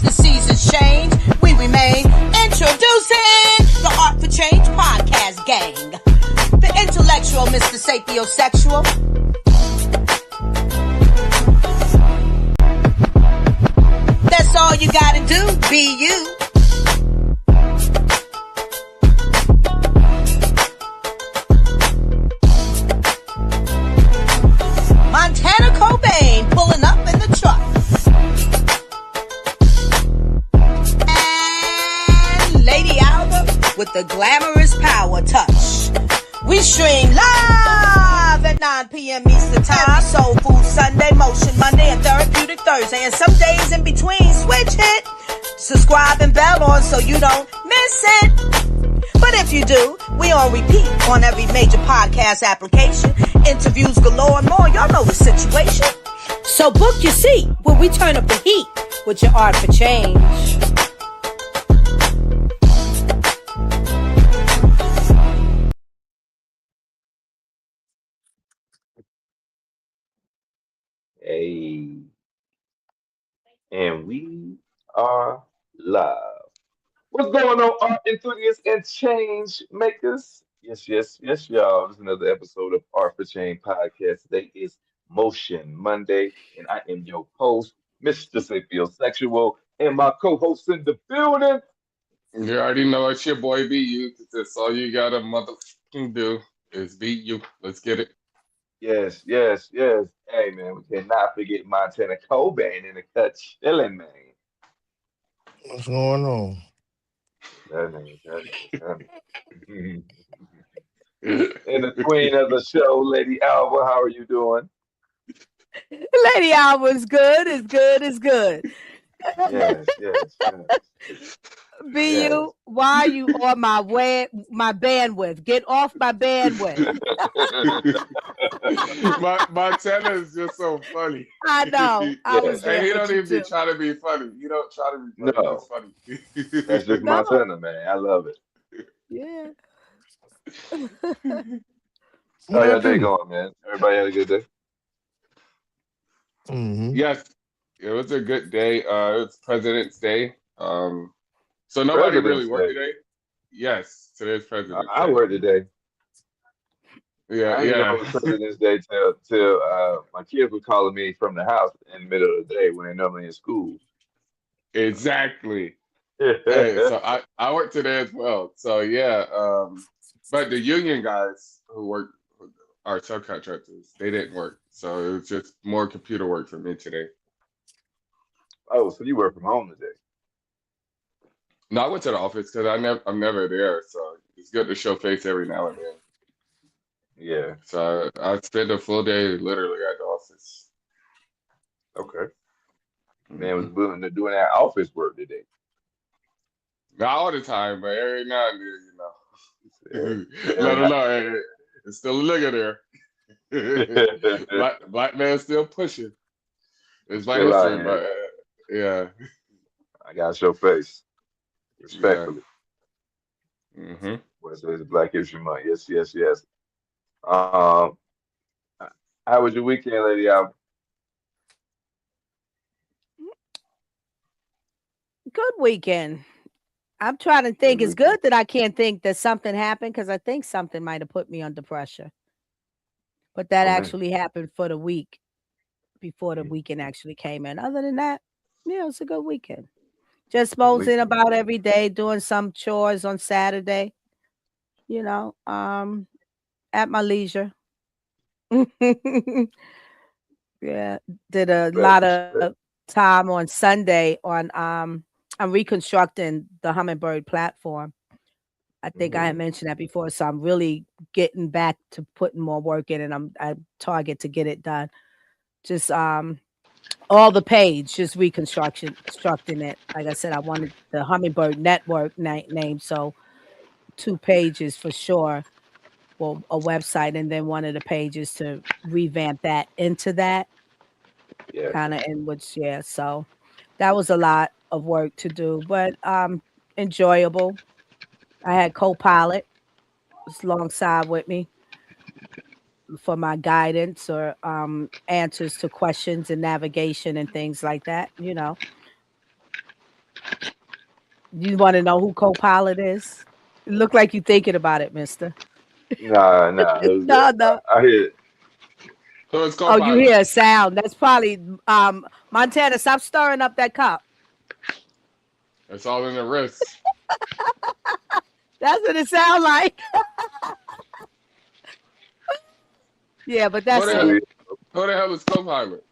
the seasons change, we remain. Introducing the Art for Change podcast gang. The intellectual Mr. Sapiosexual. That's all you gotta do, be you. Montana Cobain pulling up in the truck. And Lady Alba with the glamorous power touch. We stream live at 9 p.m. Eastern Time. Soul Food Sunday, Motion Monday, and Therapeutic Thursday. And some days in between, switch it. Subscribe and bell on so you don't miss it. But if you do, we on repeat on every major podcast application. Interviews galore and more. Y'all know the situation. So book your seat when we turn up the heat with your Art for Change. Hey, and we are live. What's going on, art enthusiasts and change makers? Yes, y'all. This is another episode of Art for Change podcast. Today is Motion Monday, and I am your host, Mr. Sapiosexual, and my co-host in the building. You already know it's your boy Be You. That's all you gotta motherfucking do is be you. Let's get it. Yes. Hey, man, we cannot forget Montana Cobain in the cut chilling, man. What's going on? That name. And the queen of the show, Lady Alba, how are you doing? Lady Alba is good, is good. Yes. Be you, why are you on my bandwidth? Get off my bandwidth. Montana is just so funny. I know. I was there. And he don't even too. be trying to be funny. You don't try to be funny. No. That's funny. That's just Montana, man. I love it. Yeah. How your day going, man? Everybody had a good day? Mm-hmm. Yes, it was a good day. It's President's Day. So nobody really worked today. Yes, today's President's Day. I work today. Yeah, I didn't know it was President's Day till my kids were calling me from the house in the middle of the day when they're normally in school. Exactly. Hey, so I work today as well. So yeah, but the union guys who work our subcontractors, they didn't work. So it was just more computer work for me today. Oh, so you work from home today? No, I went to the office because I'm never there. So it's good to show face every now and then. Yeah. So I spent a full day literally at the office. Okay. Man was willing to doing that office work today. Not all the time, but every now and then, Yeah. Let them know, hey, it's still a nigga there. Black man still pushing. It's like Still out history, here. but yeah. I gotta show face. Respectfully. Mm-hmm. Wednesday's Black History Month. Yes. How was your weekend, Lady Alba? Good weekend. I'm trying to think. It's good that I can't think that something happened because I think something might have put me under pressure. But that actually happened for the week before the weekend actually came in. Other than that, yeah, it was a good weekend. Just moseying about every day, doing some chores on Saturday, at my leisure. Yeah, did a lot of time on Sunday on I'm reconstructing the Hummingbird platform. I think I had mentioned that before, so I'm really getting back to putting more work in, and I target to get it done. Just all the page, just constructing it. Like I said, I wanted the Hummingbird Network name, so 2 pages for sure. Well, a website, and then one of the pages to revamp that into that. Yeah. Kind of in which, so that was a lot of work to do, but enjoyable. I had Copilot alongside with me for my guidance or answers to questions and navigation and things like that, You want to know who Copilot is? It look like you thinking about it, mister. Nah. No. I hear it. So it's Oh, you Copilot. hear a sound. That's probably Montana, stop stirring up that cup. It's all in the wrist. That's what it sound like. Yeah, but that's Who it. the hell is Copilot?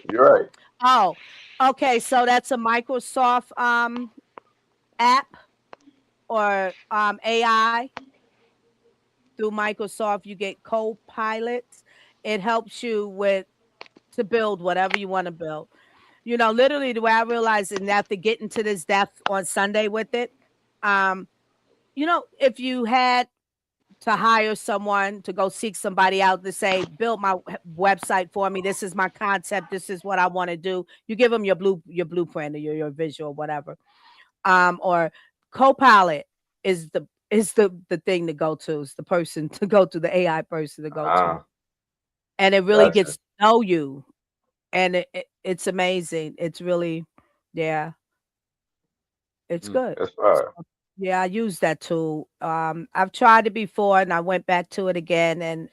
You're right. Oh, okay. So that's a Microsoft app or AI through Microsoft. You get Copilot. It helps you to build whatever you want to build. You know, literally the way I realized it, and after getting to this depth on Sunday with it, you know, if you had to hire someone to go seek somebody out to say, build my website for me. This is my concept. This is what I want to do. You give them your blueprint or your visual, whatever. Or Copilot is the thing to go to. It's the person to go to, the AI person to go to. And it really gets to know you. And it's amazing. It's really, yeah. It's good. That's right. Yeah, I use that tool. I've tried it before and I went back to it again, and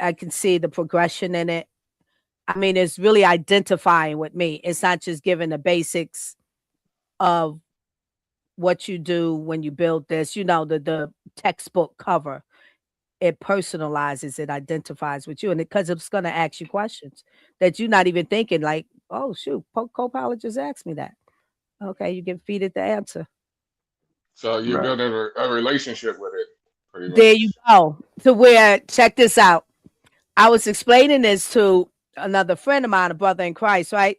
I can see the progression in it. I mean, it's really identifying with me. It's not just giving the basics of what you do when you build this, you know, the textbook cover. It personalizes, it identifies with you, and because it's going to ask you questions that you're not even thinking, like, oh shoot, Copilot just asked me that. Okay, you can feed it the answer. So you're building a relationship with it, pretty much. There you go. To where, check this out. I was explaining this to another friend of mine, a brother in Christ, right?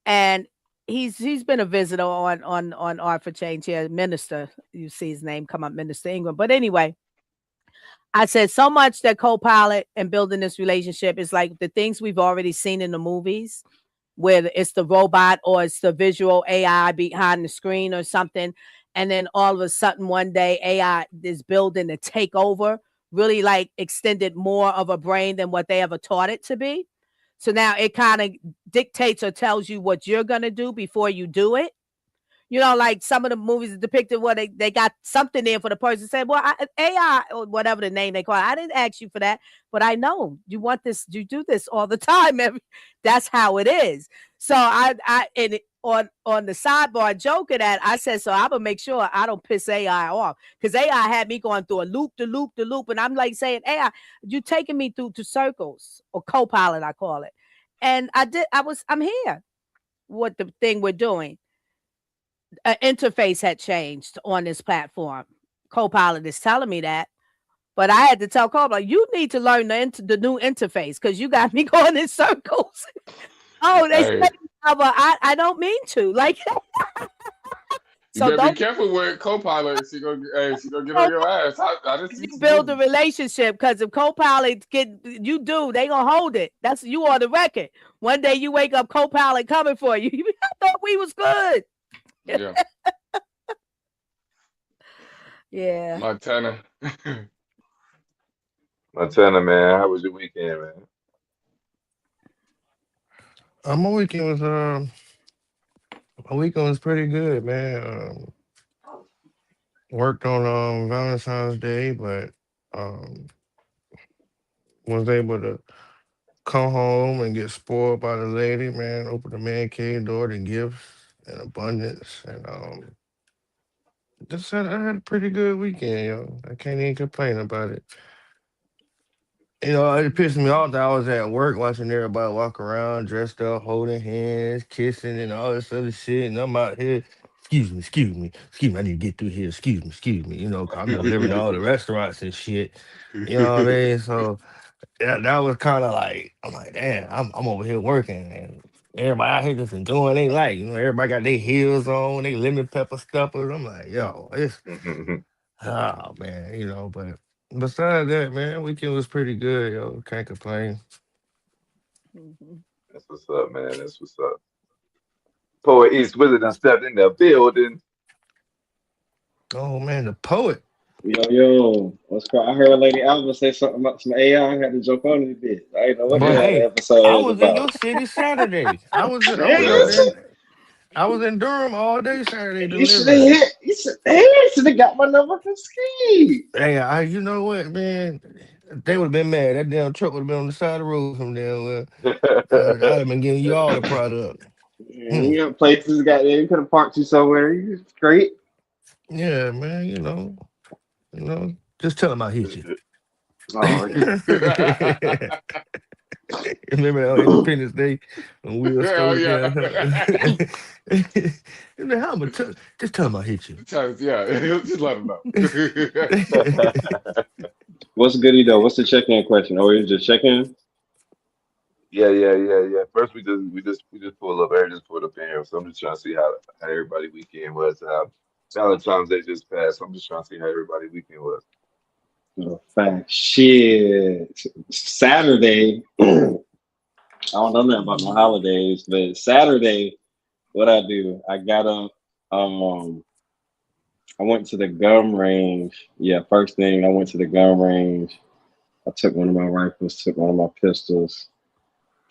And he's been a visitor on Art for Change here, Minister. You see his name come up, Minister Ingram. But anyway, I said so much that Copilot and building this relationship is like the things we've already seen in the movies, where it's the robot or it's the visual AI behind the screen or something. And then all of a sudden one day AI is building to take over, really like extended more of a brain than what they ever taught it to be. So now it kind of dictates or tells you what you're going to do before you do it. You know, like some of the movies depicted where they got something there for the person saying, well, AI or whatever the name they call it, I didn't ask you for that, but I know you want this. You do this all the time. That's how it is. So on the sidebar joking at, I said, so I'm gonna make sure I don't piss AI off, because AI had me going through a loop, and I'm like saying, AI, you taking me through to circles, or Copilot, I call it. And I'm here. What the thing we're doing. Interface had changed on this platform. Copilot is telling me that, but I had to tell Copilot, you need to learn the new interface, because you got me going in circles. Oh, they say, but I don't mean to. Like, so you better be careful with Copilot. She gonna get on your ass. You build a relationship, because if Copilot they gonna hold it. That's you on the record. One day you wake up, Copilot coming for you. I thought we was good. Yeah. Yeah. Montana, man. How was your weekend, man? My weekend was pretty good, man. Worked on Valentine's Day, but was able to come home and get spoiled by the lady, man. Open the man cave door to gifts and abundance, and I had a pretty good weekend, yo. I can't even complain about it. You know, it pissed me off that I was at work watching everybody walk around dressed up, holding hands, kissing, and all this other shit, and I'm out here. Excuse me. I need to get through here. Excuse me. You know, 'cause I'm delivering to all the restaurants and shit. You know what I mean? So that was kind of like, I'm like, damn, I'm over here working, and everybody out here just enjoying their life. You know, everybody got their heels on, they lemon pepper stuffers. I'm like, yo, it's oh man, you know. But besides that, man, weekend was pretty good, yo. Can't complain. That's what's up, man. That's what's up. Poet East Wizard done stepped in the building. Oh man, the poet. Yo, what's called? I heard Lady Alva say something about some AI. I had to jump on it a bit. I didn't know what the episode I was was about. in your city Saturday. I was up I was in Durham all day Saturday You should have delivering. hit. You should have got my number from Ski. Hey, you know what, man? They would have been mad. That damn truck would have been on the side of the road from damn well. I'd have been giving you all the product. You got places got there. You could have parked you somewhere. You straight. Yeah, man. Just tell him I hit you. Oh, Remember that on Independence Day when Will Hell stole it yeah. down? How much? Just tell him I hit you. Yeah, just let him know. what's goodie though? What's the check-in question? Oh, you just check-in? Yeah. First, we just pulled up. Eric just pulled up in here, so I'm just trying to see how everybody weekend was. Valentine's Day just passed. So I'm just trying to see how everybody weekend was. Oh, fact. Shit. Saturday. I don't know nothing about my holidays, but Saturday, what I do? I got up. I went to the gun range. Yeah, first thing I went to the gun range. I took one of my rifles, took one of my pistols,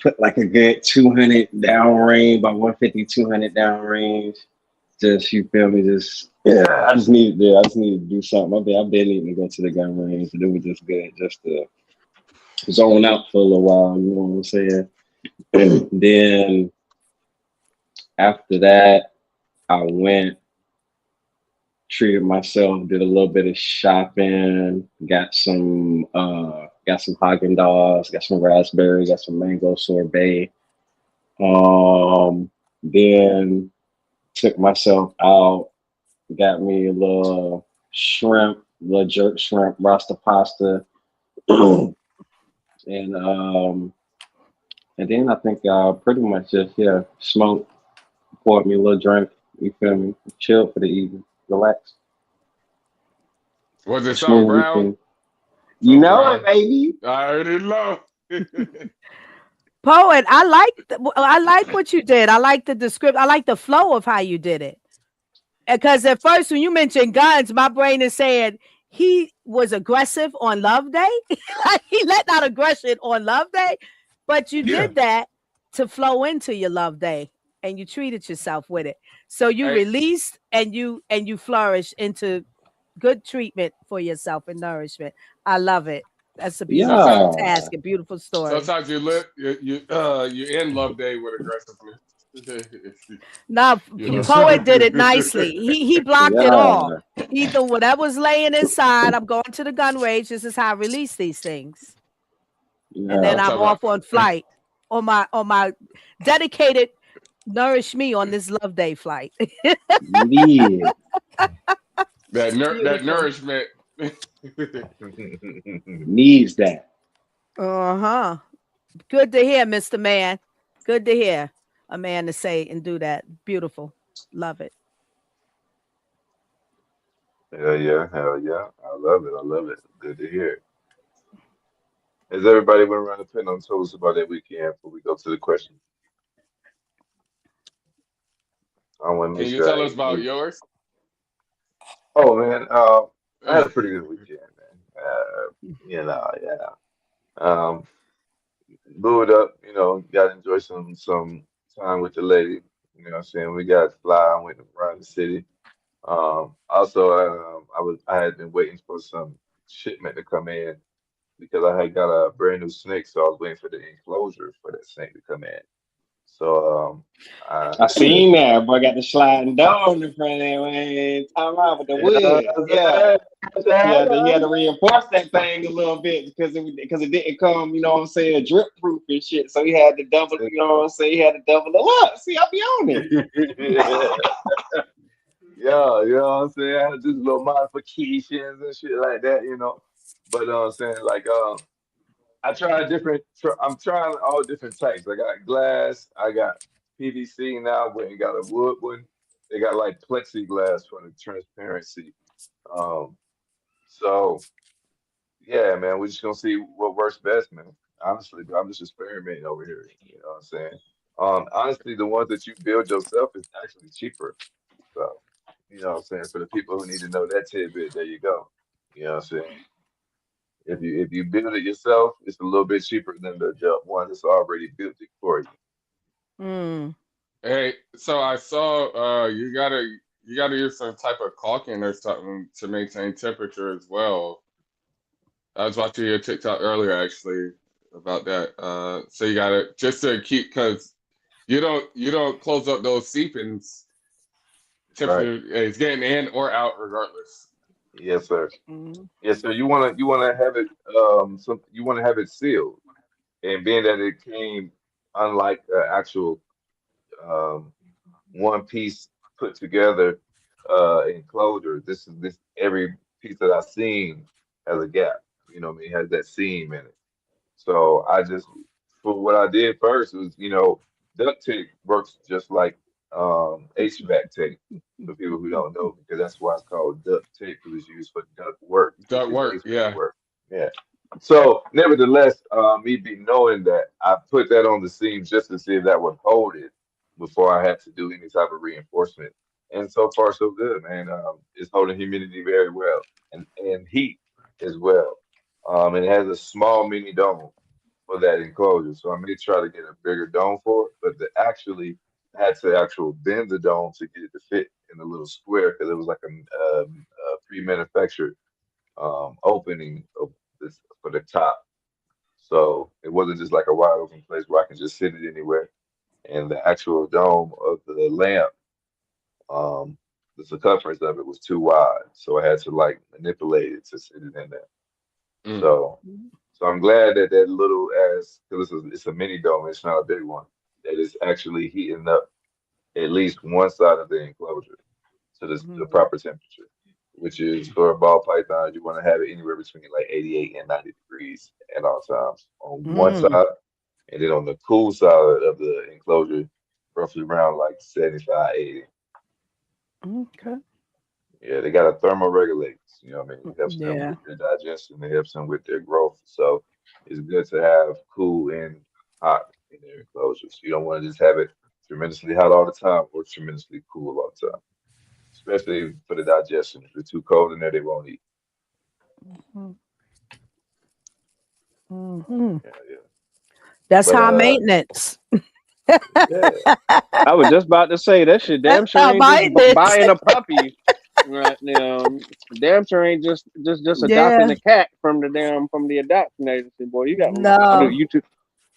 put like a good 200 down range, about 150, 200 down range. Just you feel me? I just needed to do something. I've been needing to go to the gun range, and it was just good just to zone out for a little while. You know what I'm saying? Then after that, I went, treated myself, did a little bit of shopping, got some Haagen-Dazs, got some raspberry, got some mango sorbet. Then took myself out, got me a little jerk shrimp, rasta pasta, and then I think pretty much just smoked, poured me a little drink. You feel me? Chilled for the evening, relax. Was it something brown? Weekend. You know it, baby. I already know. Poet, I like what you did. I like the description. I like the flow of how you did it. Because at first, when you mentioned guns, my brain is saying he was aggressive on Love Day. He let out aggression on Love Day, but you did that to flow into your Love Day, and you treated yourself with it. So you released and you flourished into good treatment for yourself and nourishment. I love it. That's a beautiful task, a beautiful story. Sometimes you end Love Day with aggressiveness. No, Poet did it nicely. He blocked it all. Either whatever's laying inside, I'm going to the gun range. This is how I release these things. And then I'm off on flight on my dedicated nourish me on this Love Day flight. That nourishment needs that. Good to hear, Mr. Man. Good to hear a man to say and do that. Beautiful. Love it. Hell yeah. I love it. Good to hear. Has everybody went around the pen and told us about their weekend before we go to the question? Can you tell us about yours? Oh man, I had a pretty good weekend, man. Booed up, got to enjoy some time with the lady. You know what I'm saying? We got to fly, went around the city. Also, I had been waiting for some shipment to come in because I had got a brand new snake, so I was waiting for the enclosure for that snake to come in. So I seen that, boy. Got the sliding door in front of there, man. Time out with the wood. He had to reinforce that thing a little bit because it didn't come, you know what I'm saying, drip proof and shit. So he had to double, you know what I'm saying. He had to double it up. See, I'll be on it. Yeah, you know what I'm saying. I had just little modifications and shit like that, But I'm saying like I tried I'm trying all different types. I got glass, I got PVC now, but you got a wood one. They got like plexiglass for the transparency. Um, so yeah, man, we're just gonna see what works best, man. Honestly, I'm just experimenting over here. You know what I'm saying? Honestly, the ones that you build yourself is actually cheaper. So, you know what I'm saying? For the people who need to know that tidbit, there you go. You know what I'm saying? If you build it yourself, it's a little bit cheaper than the one that's already built it for you. Hey, so I saw you gotta use some type of caulking or something to maintain temperature as well. I was watching your TikTok earlier actually about that. So you gotta just to keep because you don't close up those seepings. Right. Temperature is getting in or out regardless. Yes, sir. Mhm. Yes, sir. You wanna have it you wanna have it sealed, and being that it came unlike the actual um one piece put together enclosure. This every piece that I've seen has a gap. You know what I mean? Has that seam in it. So I just for what I did first was, duct tape works just like HVAC tape for people who don't know, because that's why it's called duct tape, because it's used for duct work, which Duct is work, HVAC yeah. work. Yeah. So nevertheless, me be knowing that, I put that on the seam just to see if that would hold it before I had to do any type of reinforcement. And so far so good, man. It's holding humidity very well, and heat as well. And it has a small mini dome for that enclosure. So I may try to get a bigger dome for it, but had to actual bend the dome to get it to fit in a little square, because it was like a pre-manufactured opening of this for the top. So it wasn't just like a wide open place where I can just sit it anywhere. And the actual dome of the lamp, um, the circumference of it was too wide, so I had to like manipulate it to sit it in there. Mm. So, so I'm glad that that little ass, because it's a mini dome, it's not a big one, that is actually heating up at least one side of the enclosure to the Mhm. proper temperature, which is for a ball python, you want to have it anywhere between like 88 and 90 degrees at all times on one Mm. side, and then on the cool side of the enclosure, roughly around like 75, 80. Okay. Yeah, they got a thermoregulate. You know what I mean? It helps them Yeah. with their digestion. It helps them with their growth. So it's good to have cool and hot in their enclosures. You don't want to just have it tremendously hot all the time or tremendously cool all the time, especially for the digestion. If it's too cold in there, they won't eat. Mm-hmm. Yeah, yeah. That's But high maintenance. yeah, I was just about to say that shit. That's Damn sure high ain't just maintenance. buying a puppy right now. Damn sure ain't just adopting Yeah. a cat from the adoption agency. Boy, you got to go to No.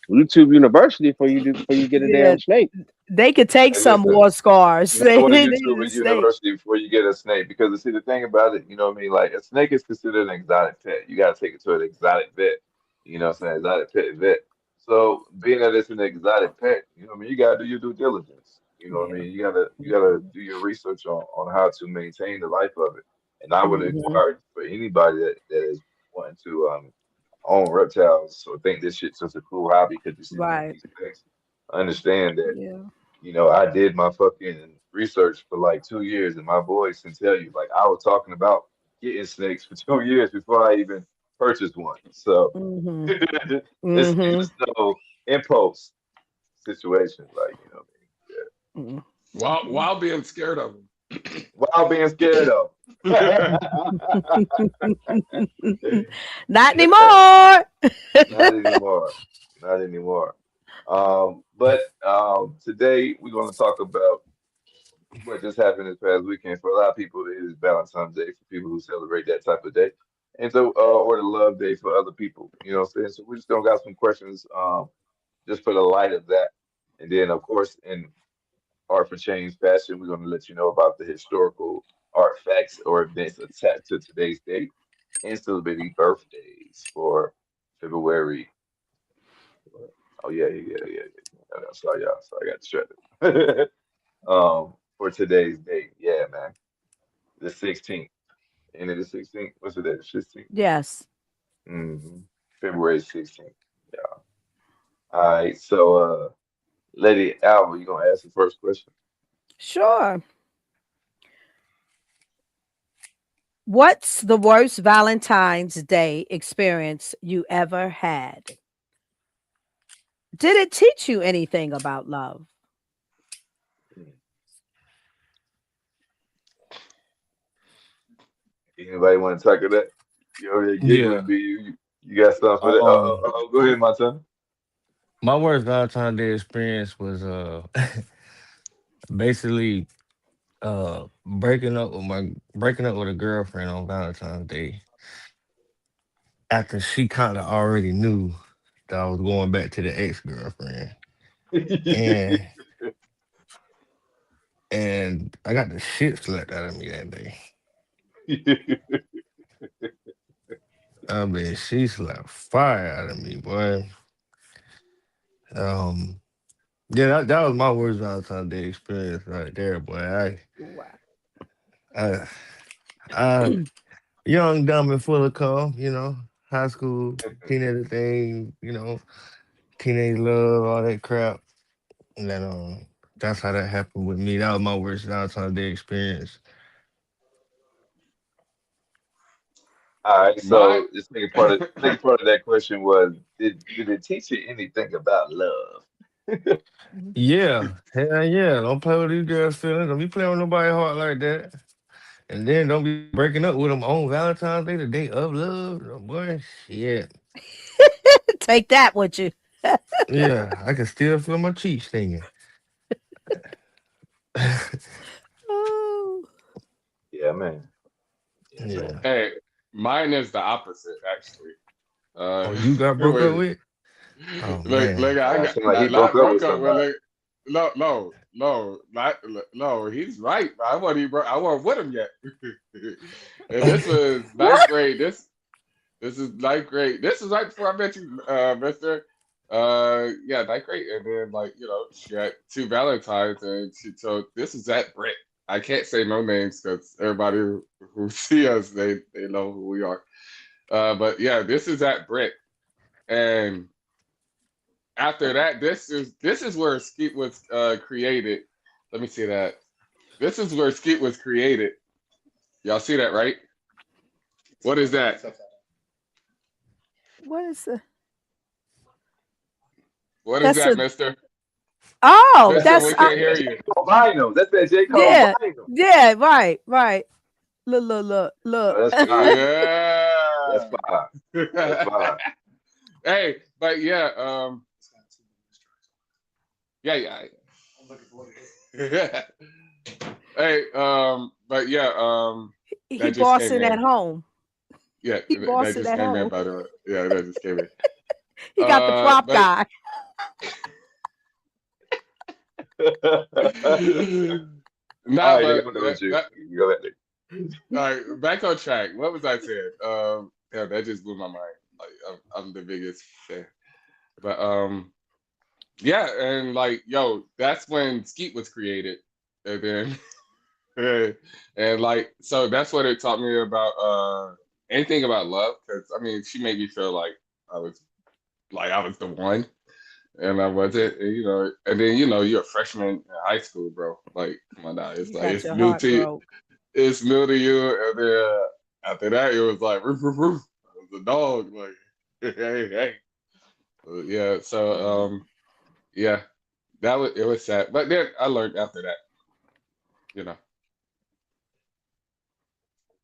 YouTube University before you get a Yeah. damn snake. They could take hey, some listen. war scars. You gotta They go to need YouTube a and snake. University before you get a snake, because see the thing about it, you know what I mean? Like a snake is considered an exotic pet. You gotta take it to an exotic vet. You know what I'm saying? Exotic pet vet. So being that it's an exotic pet, you know what I mean, you gotta do your due diligence. You know what I Yeah. mean? You gotta do your research on how to maintain the life of it. And I would Mm-hmm. encourage for anybody that is wanting to own reptiles or think this shit's just a cool hobby because you see me in Right. these things. Understand that, Yeah. I did my fucking research for like 2 years, and my boys can tell you, like, I was talking about getting snakes for 2 years before I even purchased one. So Mm-hmm. it Mm-hmm. was no impulse situation, like, Mm-hmm. While being scared of them. while being scared of. Not Yeah, anymore. not anymore. Not anymore. But today we're going to talk about what just happened this past weekend. For a lot of people, it is Valentine's Day for people who celebrate that type of day, and so or the Love Day for other people. You know what I'm saying? So we just gonna got some questions, just for the light of that, and then of course in Art for Change fashion, we're gonna let you know about the historical artifacts or events attached to today's date, and celebrating birthdays for February. Oh yeah, yeah, yeah, yeah. Sorry, y'all. Sorry, I got distracted. For today's date, yeah, man, the 16th. And it is 16th. What's it? 16th. Yes. Mm-hmm. February 16th. Yeah. All right. So, Lady Alva, you gonna ask the first question? Sure. What's the worst Valentine's Day experience you ever had? Did it teach you anything about love? Anybody want to tackle that? You over there Yeah. giggling, B. You got something for that? Um, Go ahead, my son. my worst Valentine's Day experience was basically breaking up with a girlfriend on Valentine's Day after she kind of already knew that I was going back to the ex girlfriend, and I got the shit slapped out of me that day. I mean, she slapped fire out of me, boy. Um, yeah, that was my worst Valentine's Day experience right there, boy. Wow. I, I young, dumb, and full of calm, high school, teenager thing, teenage love, all that crap. And then that's how that happened with me. That was my worst Valentine's Day experience. All right, My so the second part of that question was, did it teach you anything about love? Mhm. Yeah, hell yeah. Don't play with these girls' feelings. Don't be playing with nobody heart like that. And then don't be breaking up with them on Valentine's Day, the day of love. Oh, boy, shit. Take that with you. Yeah, I can still feel my cheeks stinging. Oh. Yeah, man. Yeah, Yeah. man. hey, mine is the opposite actually. Oh, Uh, you got broke up wait, with? Oh look, man. I got Sound like he not broke up with broke up with somebody. it. No. He's right. I wasn't even I wasn't with him yet. And this was ninth What? grade. This is ninth grade. This is right before I met you, Mister. Yeah, ninth grade, and then she had two Valentines, and she told this is at Brett. I can't say no names because everybody who see us, they know who we are. But yeah, this is at Brett, and after that, this is where Skeet was created. Let me see that. This is where Skeet was created. Y'all see that, right? What is that? What is the? What is That's that, a. Mister? Oh, That's Mister, that's we can't that hear J. you. Cole vinyl. That's that J. Cole yeah, vinyl. yeah. Right, right. Look, look, look, Oh, look. that's fire. That's Yeah. fire. That's fire. Hey, but yeah, yeah. Hey, but yeah, He that just came bossing at in. home. Yeah, He that bossing just at came in, home. by the way. Yeah, that just came in. He got the prop But guy. nah, All right, but I'm done with you. You go ahead. all right, back on track. What was I saying? Yeah, that just blew my mind. Like, I'm the biggest fan. But yeah, and yo, that's when Skeet was created, and then and so that's what it taught me about anything about love. Because I mean, she made me feel I was I was the one, and I wasn't. And then you're a freshman in high school, bro. Like, come on now, it's You got it's your new heart to you. broke. It's new to you, and then after that, it was like roof, roof, roof. I was a dog, like hey, hey. Yeah, so yeah, it was sad, but then I learned after that, you know.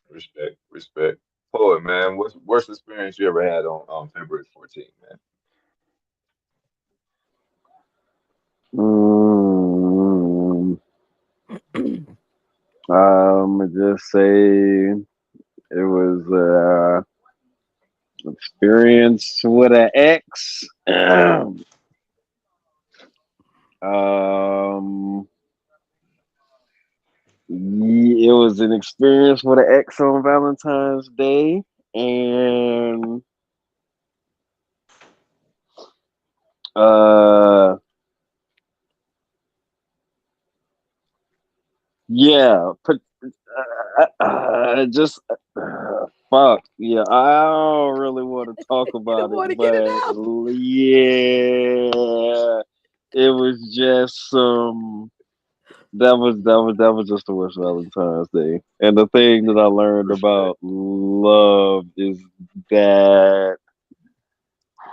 Respect, respect. Poet, man, what's worst experience you ever had on February 14th, man? Mm, just say it was experience with an ex. um, it was an experience with an ex on Valentine's Day, and uh, yeah, just fuck yeah. I don't really want to talk You don't about it, want to get it but out. yeah, it was just some. That was just the worst Valentine's Day. And the thing that I learned Respect. about love is that,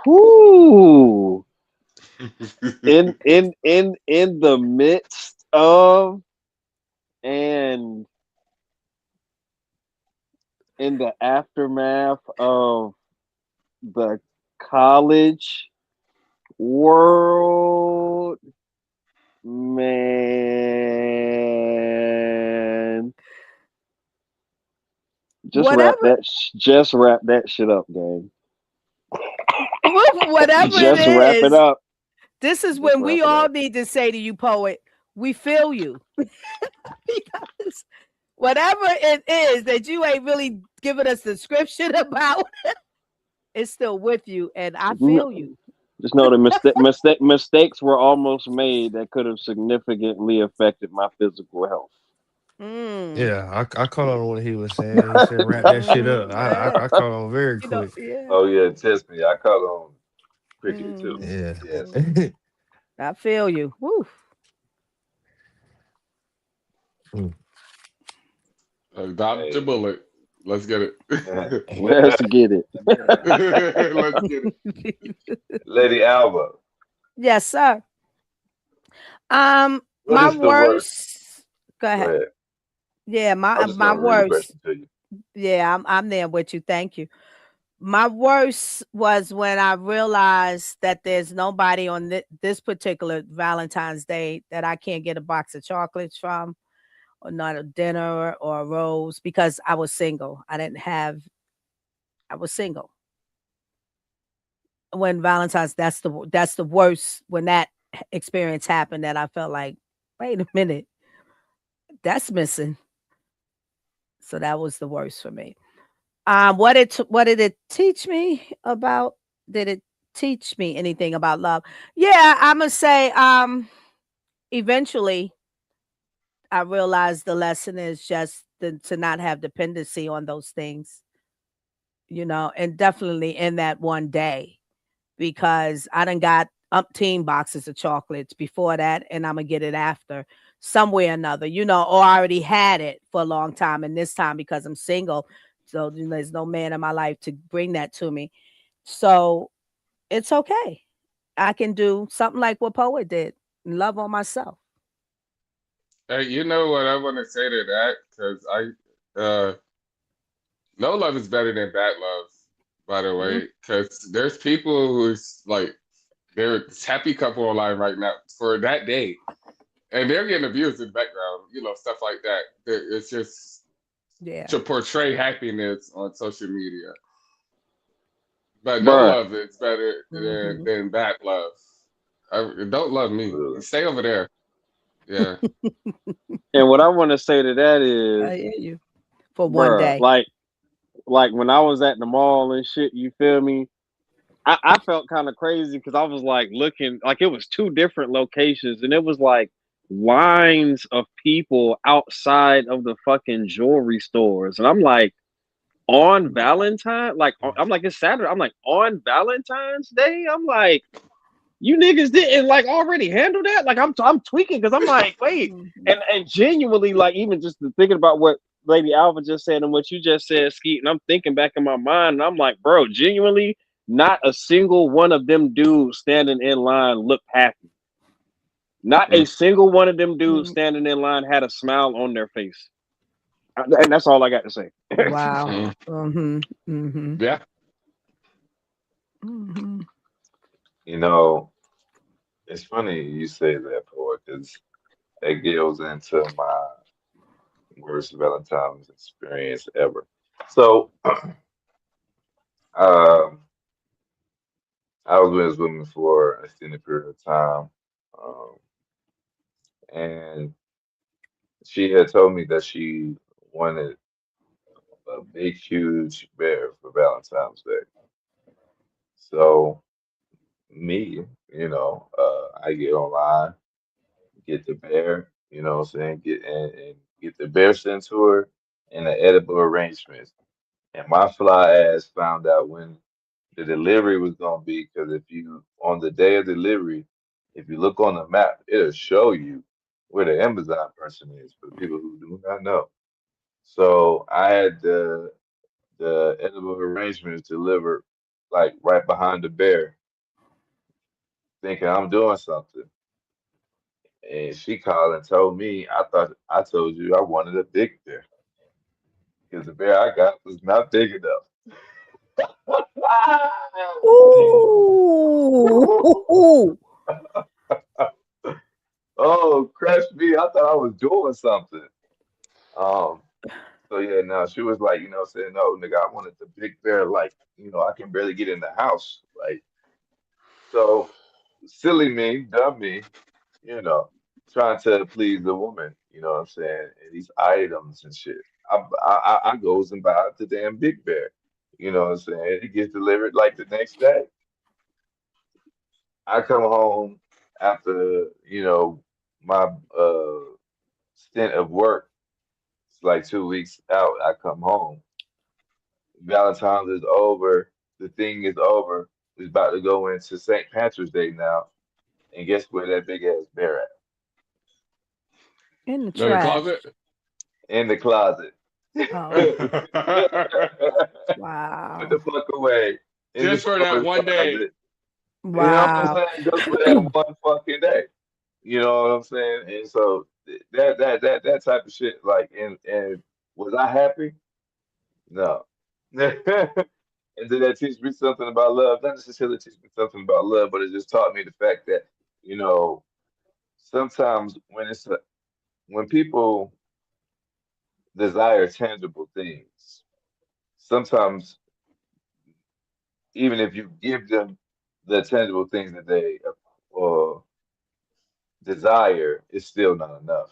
whoo, in the midst of and in the aftermath of the college world, man, Just whatever just wrap that shit up, gang. whatever it Just wrap it is, up. this is Just when wrap we it all up. need to say to you, poet, we feel you. Because whatever it is that you ain't really giving us description about, it's still with you, and I No, feel you. just know the mistakes were almost made that could have significantly affected my physical health. Mm. Yeah, I caught on what he was saying. He said wrap that shit up. Yeah. I caught on very You know, quick. yeah. Oh yeah, test me. I caught on quickly too. Mm. Yeah. Yes. I feel you. Woo. Dr. Hey. Bullet. Let's get it. Let's get it. Let's get it. Lady Alba, Yes, sir. what My is the worst? worst. Go Go ahead. ahead. Yeah, I'm just my gonna read the worst. question to you. Yeah, I'm there with you. Thank you. My worst was when I realized that there's nobody on this particular Valentine's Day that I can't get a box of chocolates from, or not a dinner or a rose, because I was single. I was single. When Valentine's, that's the worst when that experience happened, that I felt like, wait a minute, that's missing. So that was the worst for me. What did it teach me about? Did it teach me anything about love? Yeah, I'm gonna say. Eventually, I realized the lesson is just to not have dependency on those things, and definitely in that one day, because I done got umpteen boxes of chocolates before that, and I'm gonna get it after somewhere or another, or I already had it for a long time, and this time because I'm single, so there's no man in my life to bring that to me. So it's okay. I can do something like what Poet did and love on myself. Hey, you know what I want to say to that? Because no love is better than bad love, by the Mm, way. Because there's people who's like, they're this happy couple online right now for that day, and they're getting abused in the background, stuff like that. It's just yeah. to portray happiness on social media. But no Bruh. love is better Hmm. than bad love. Don't love me. Really? Stay over there. Yeah. And what I want to say to that I is, hear you. For one bruh, day. like when I was at the mall and shit, you feel me? I felt kind of crazy because I was like looking, like it was two different locations, and it was like lines of people outside of the fucking jewelry stores. And I'm like, on Valentine, I'm like, it's Saturday. I'm like, on Valentine's Day? I'm like, you niggas didn't like already handle that? Like I'm tweaking because I'm like, wait, Mhm. and genuinely, like, even just thinking about what Lady Alva just said and what you just said, Skeet, and I'm thinking back in my mind, and I'm like, bro, genuinely, not a single one of them dudes standing in line looked happy. Not a single one of them dudes Mm. standing in line had a smile on their face. And that's all I got to say. Wow. Mm. Mhm. Mhm. Yeah. Mhm. You know, it's funny you say that, poet, because it goes into my worst Valentine's experience ever. So, um, I was with this woman for an extended period of time, um, and she had told me that she wanted a big, huge bear for Valentine's Day. So, me, I get online, get the bear, what I'm saying, and get the bear sent to her and the edible arrangements. And my fly ass found out when the delivery was gonna be, because if you on the day of delivery, if you look on the map, it'll show you where the Amazon person is for the people who do not know. So I had the edible arrangements delivered like right behind the bear, thinking I'm doing something. And she called and told me, I thought I told you I wanted a big bear because the bear I got was not big enough. Ooh. Oh, crush me. I thought I was doing something. Um, So yeah, now she was like, saying, no, nigga, I wanted the big bear, like, I can barely get in the house. Like, so silly me, dumb me, you know, trying to please the woman, you know what I'm saying? And these items and shit. I goes and buy the damn big bear. You know what I'm saying? It gets delivered like the next day. I come home after, my stint of work. It's like 2 weeks out. I come home. Valentine's is over. The thing is over. It's about to go into St. Patrick's Day now. And guess where that big ass bear at? In the In the trash. closet. In the closet. Oh, Put wow. the fuck away. In the Just for that storage one day. closet. You know what I'm Wow. saying? Just for that one fucking day. You know what I'm saying? And so that type of shit, like, and was I happy? No. And did that teach me something about love? Not necessarily teach me something about love, but it just taught me the fact that, you know, sometimes when people desire tangible things, sometimes even if you give them the tangible things that they uh, desire, it's still not enough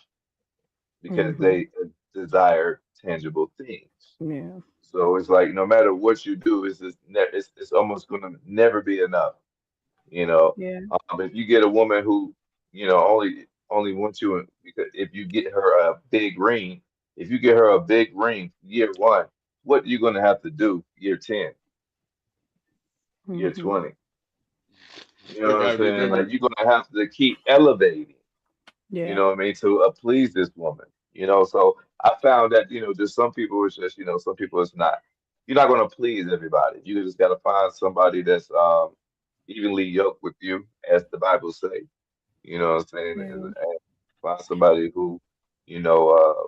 because Hmm. they desire tangible things. Yeah. So it's like no matter what you do, it's almost gonna never be enough. You know, Yeah. if you get a woman who only wants you, because if you get her a big ring, if you get her a big ring year one, what are you gonna have to do year 10, year Hmm. 20? You know It what I'm gotta be saying? Yeah. Like bigger. you're gonna have to keep elevating. You Yeah. know what I mean, to please this woman. So I found that there's some people it's just some people it's not. You're not gonna please everybody. You just gotta find somebody that's evenly yoked with you, as the Bible say. You know what I'm saying? Yeah. And find somebody who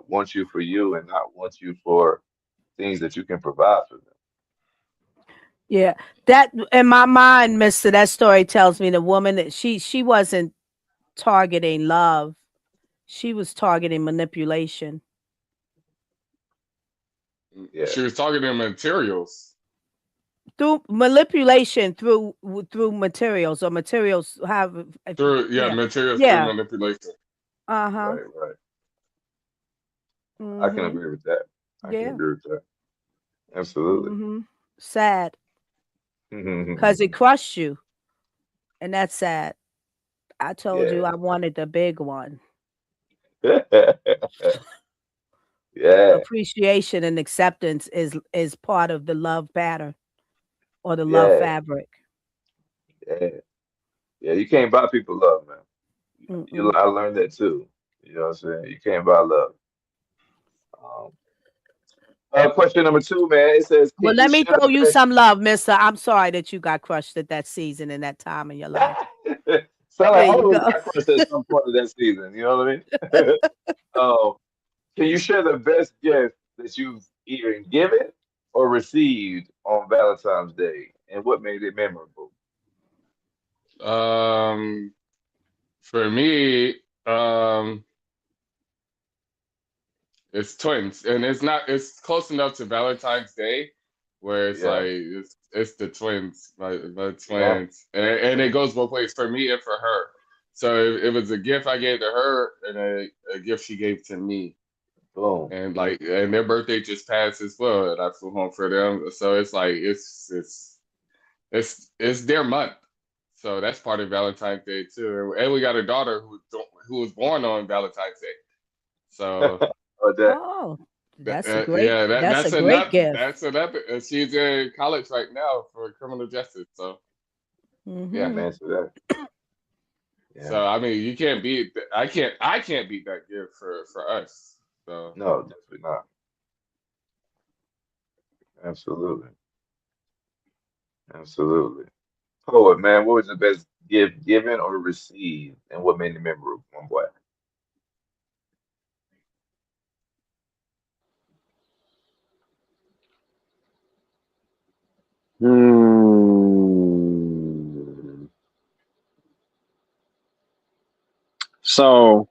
wants you for you and not wants you for things that you can provide for them. Yeah. That in my mind, Mister, that story tells me the woman that she wasn't targeting love. She was targeting manipulation. Yeah. She was talking in materials. Through manipulation through materials or materials have yeah. Materials through Yeah. manipulation. Uh-huh. Right, right. I can Mhm. agree with that. I can Yeah. agree with that. Absolutely. Mhm. Sad cuz it crushed you, and that's sad. I told Yeah. you I wanted the big one. Yeah, Appreciation and acceptance is part of the love pattern or the love yeah, fabric. yeah, yeah. You can't buy people love, man. Mm-mm. I learned that too. You know what I'm saying? You can't buy love. Um, question number two, man. It says, Well, "Can you let me share throw the you best?" some love, mister. I'm sorry that you got crushed at that season and that time in your life. Sound like There you all of us go. got crushed at some point of that season. You know what I mean? um, can you share the best gift that you've either given or received on Valentine's Day, and what made it memorable? Um, for me, it's twins, and it's not. It's close enough to Valentine's Day, where it's Yeah, like it's the twins, my yeah. twins, and it goes both ways for me and for her. So it was a gift I gave to her, and a gift she gave to me, Boom. and and their birthday just passed as well, and I flew home for them. So it's like it's their month. So that's part of Valentine's Day too, and we got a daughter who was born on Valentine's Day. So But that, Oh, yeah, that's a great gift. that's another. She's in college right now for criminal justice. So yeah, Mhm. amen to that. Yeah. so I mean, you can't beat. I can't beat that gift for us. So No, definitely not. Absolutely. Absolutely. Poet, man, what was the best gift given or received, and what made it memorable, my boy? Hmm. So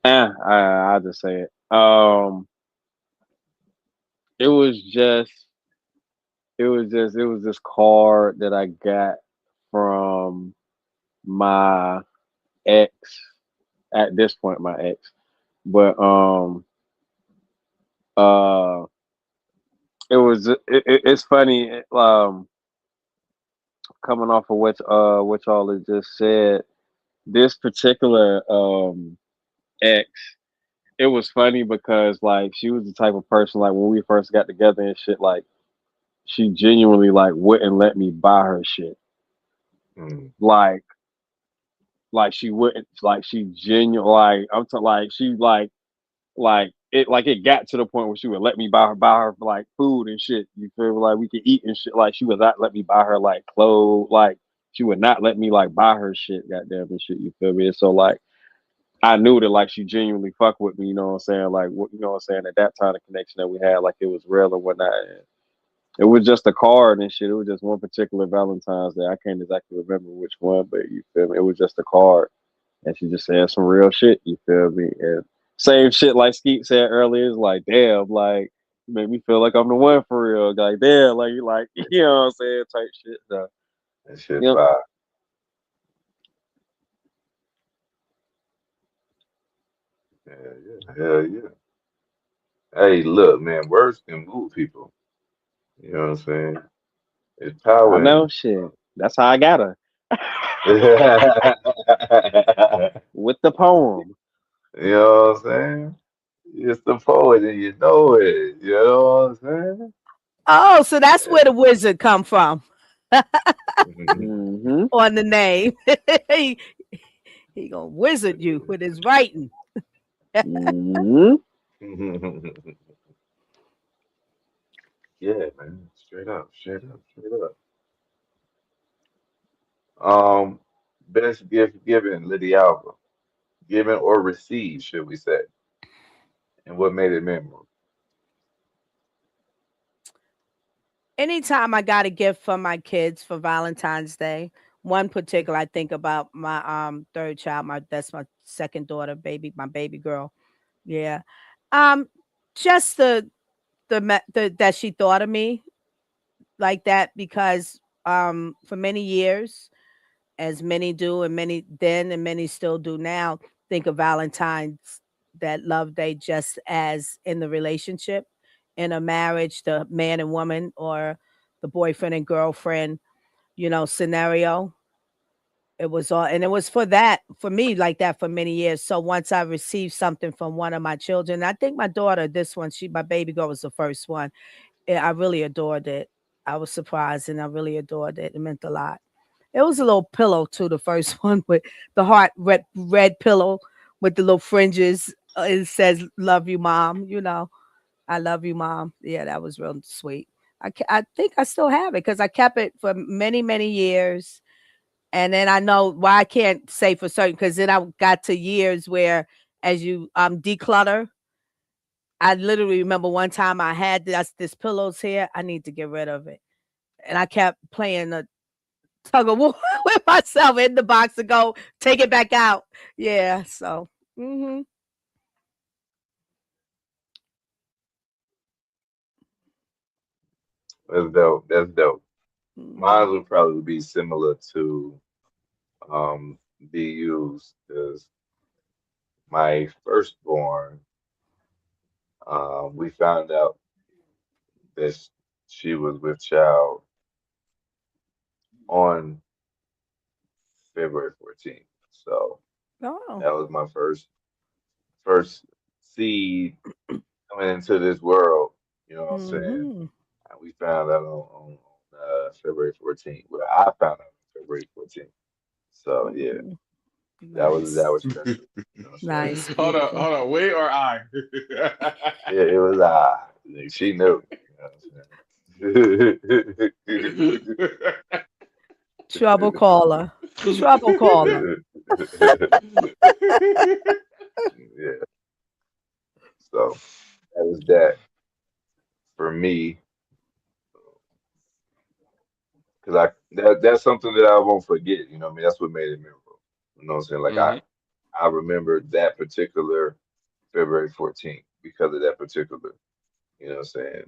I'll just say it. It was just, it was this card that I got from my ex. At this point, my ex, but uh, it's funny. Coming off of what y'all had just said, this particular ex, it was funny because like she was the type of person like when we first got together and shit, like she genuinely like wouldn't let me buy her shit. Mm. Like she wouldn't, like she genuine, like she like it got to the point where she would let me buy her like food and shit. You feel me? Like we could eat and shit. Like she would not let me buy her like clothes. Like she would not let me like buy her shit, goddamn and shit. You feel me? And so like I knew that like she genuinely fucked with me. You know what I'm saying? Like what, you know what I'm saying? At that time, the connection that we had, like it was real and whatnot. And it was just a card and shit. It was just one particular Valentine's Day. I can't exactly remember which one, but you feel me? It was just a card, and she just said some real shit. You feel me? And same shit like Skeet said earlier. It's like, damn, like you make me feel like I'm the one for real. Like, damn, like you like, you know what I'm saying? Type shit. So, That shit yep. fire. Hell yeah. Hey, look, man, words can move people. You know what I'm saying? It's I power know in shit. That's how I got her it. with the poem. You know what I'm saying? It's the poet and you know it. You know what I'm saying? Oh, so that's where the wizard come from Hmm. on the name. he, he gonna wizard you with his writing. Hmm. Yeah, man. Straight up, straight up, straight up. Best gift given, Lydia Alba. Given or received, should we say? And what made it memorable? Anytime I got a gift from my kids for Valentine's Day, one particular I think about my third child, that's my second daughter, my baby girl. Yeah. Um just the that she thought of me like that because for many years, as many do and many then and many still do now, think of Valentine's, that love day, just as in the relationship, in a marriage, the man and woman, or the boyfriend and girlfriend, scenario. It was all, and it was for that, for me, like that for many years. So once I received something from one of my children, I think my daughter, this one, my baby girl was the first one. I really adored it. I was surprised and I really adored it. It meant a lot. It was a little pillow too, the first one with the heart red pillow with the little fringes. It says "Love you, mom." I love you, mom. Yeah, that was real sweet. I think I still have it because I kept it for many many years, and then I know why I can't say for certain because then I got to years where as you declutter. I literally remember one time I had this pillows here. I need to get rid of it, and I kept playing a tug of war with myself in the box to go take it back out. Yeah, so That's dope. That's dope. Mine mhm. would probably be similar to um BU's because my firstborn, we found out that she was with child on February 14th. So Oh. that was my first seed coming into this world. You know what I'm saying? Mhm. And we found out on February 14th. Well, I found out on February 14th. So yeah, Mhm. that Nice. was special. You know what I'm saying? Nice. Beautiful. Hold on. We or I? It was she knew. You know what Trouble caller. Trouble caller. I'm saying? Yeah. So that was that for me because that's something that I won't forget. You know what I mean? That's what made it memorable. You know what I'm saying? Like Hmm. I remember that particular February 14th because of that particular, you know what I'm saying,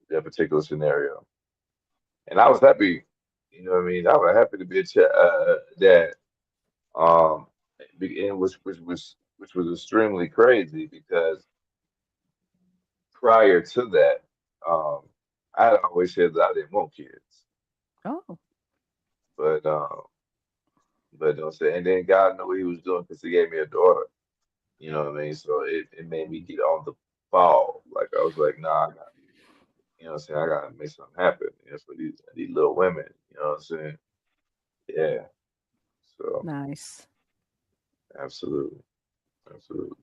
that particular scenario. And I was happy, you know what I mean? I was happy to be a dad. Um, and which was extremely crazy because prior to that, um, I had always said that I didn't want kids, Oh, but don't say. And then God knew what He was doing because He gave me a daughter. You know what I mean? So it made me get on the ball. Like I was like, nah, I got, you know what I'm saying? I gotta make something happen. You know, for these little women. You know what I'm saying? Yeah. So nice. absolutely, absolutely.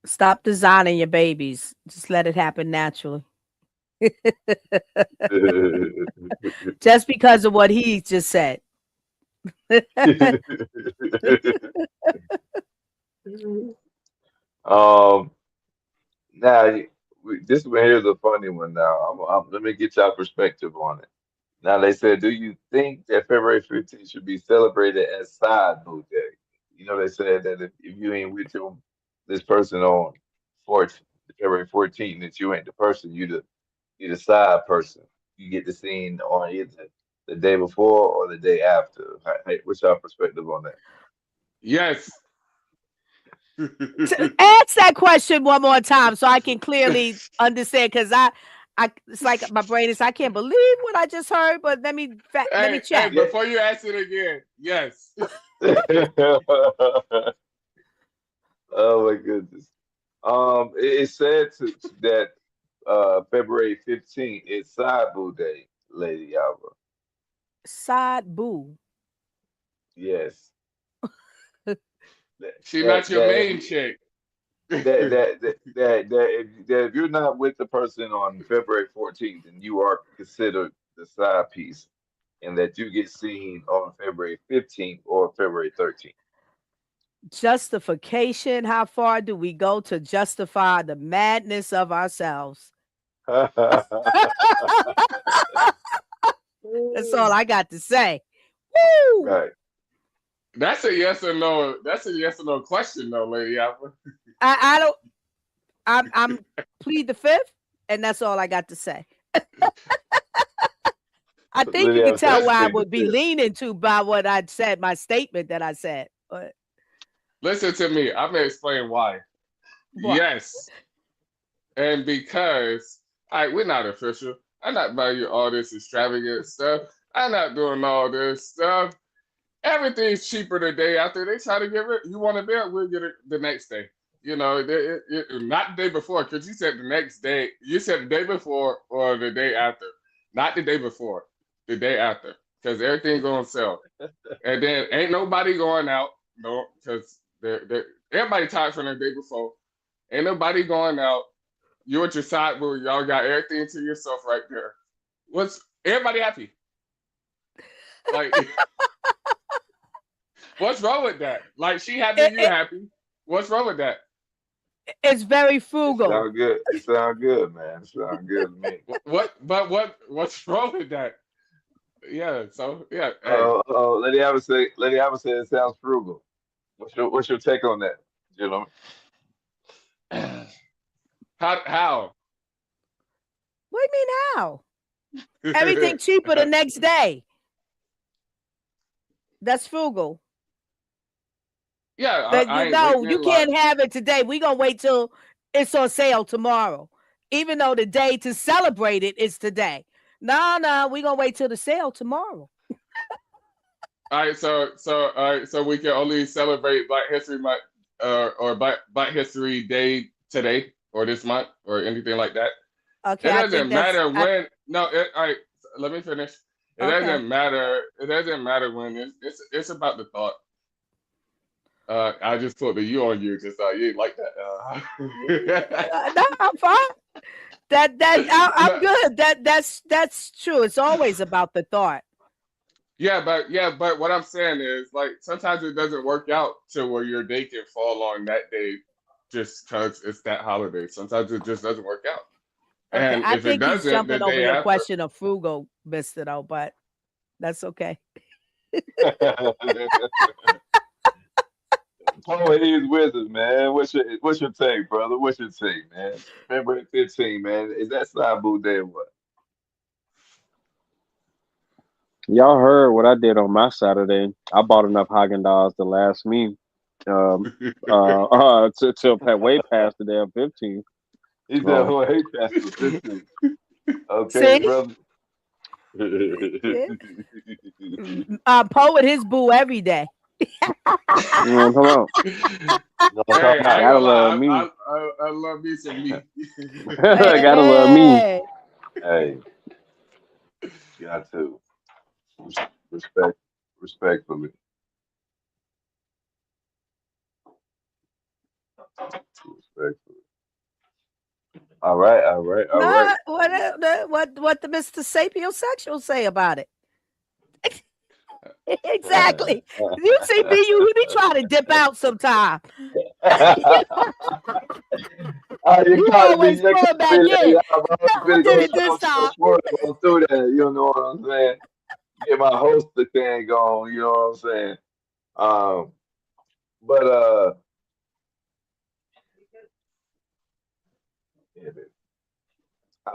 Stop designing your babies. Just let it happen naturally. Just because of what he just said. um. Now, this one here's a funny one. Now, let me get y'all perspective on it. Now, they said, do you think that February 15th should be celebrated as Side Boo Day? You know, they said that if you ain't with this person on 14, February 14th, that you ain't the person, you the side person. You get the scene on either the day before or the day after. Hey, what's your perspective on that? Yes. Ask that question one more time so I can clearly understand. Because it's like my brain is. I can't believe what I just heard. But let me Hey, check. before you ask it again, yes. Oh my goodness. It said that February 15th is Sabu Day, Lady Alva. Side boo. Yes. She not your That main chick. if you're not with the person on February 14th, then you are considered the side piece, and that you get seen on February 15th or February 13th. Justification. How far do we go to justify the madness of ourselves? That's all I got to say. Woo! Right. That's a yes or no. That's a yes or no question, though, Lady Alpha. I don't. I'm plead the fifth, and that's all I got to say. I think you can tell where I would be leaning to by what I said, my statement that I said. But listen to me. I'm gonna explain why. what? Yes, and because we're not official. I'm not buying you all this extravagant stuff. I'm not doing all this stuff. Everything's cheaper the day after. They try to give it. You want a bed? We'll get it the next day. You know, not the day before, because you said the next day. You said the day before or the day after, not the day before, the day after, because everything's gonna sell. And then ain't nobody going out, no, because everybody tired from the day before. Ain't nobody going out. You at your side boo, y'all got everything to yourself right there. What's everybody happy? Like, what's wrong with that? Like, she happy, you happy. What's wrong with that? It's very It frugal. sound good. It sound good, man. It sound good to me. What's wrong with that? Yeah, so yeah. Hey. Oh, Lady Alva said it sounds frugal. What's your take on that, gentlemen? How? What do you mean how? Everything cheaper the next day. That's frugal. Yeah, you can't have it today. We're gonna wait till it's on sale tomorrow. Even though the day to celebrate it is today. No, we're gonna wait till the sale tomorrow. All right, so we can only celebrate Black History Month or Black History Day today or this month or anything like that. Okay, it doesn't matter when. All right, let me finish. It doesn't matter. It doesn't matter when. It's about the thought. I just put the you on you because you ain't like that. No, I'm fine. I'm good. That's true. It's always about the thought. Yeah, but what I'm saying is, like, sometimes it doesn't work out to where your day can fall on that day just because it's that holiday. Sometimes it just doesn't work out. Okay, And I if think it he's doesn't, jumping the over day your after. question of frugal, Mister, though, but that's okay. with these wizards, man. What's your take, brother? What's your take, man? February 15, man. Is that Sabu Day or what? Y'all heard what I did on my Saturday. I bought enough Haagen Dazs to last me till way past the damn 15. He said, So "Oh, hey, Pastor 15." Okay, See? brother. Poe with his boo every day. you know what I'm No, Hey, talking I about? ain't about Gotta gonna love lie. me. I love me some meat. Gotta love me. Hey, hey, got to respect, respectfully, respectfully. All right, all right, all right. what the Mr. Sapiosexual say about it? Exactly. You see, he be trying to dip out sometime. You You gotta be always nigga pull to be back like, in. yeah, bro, I finna go did it this show time. sport going through that. You know what I'm saying? Get my hoster thing going. You know what I'm saying? Um, but yeah, man.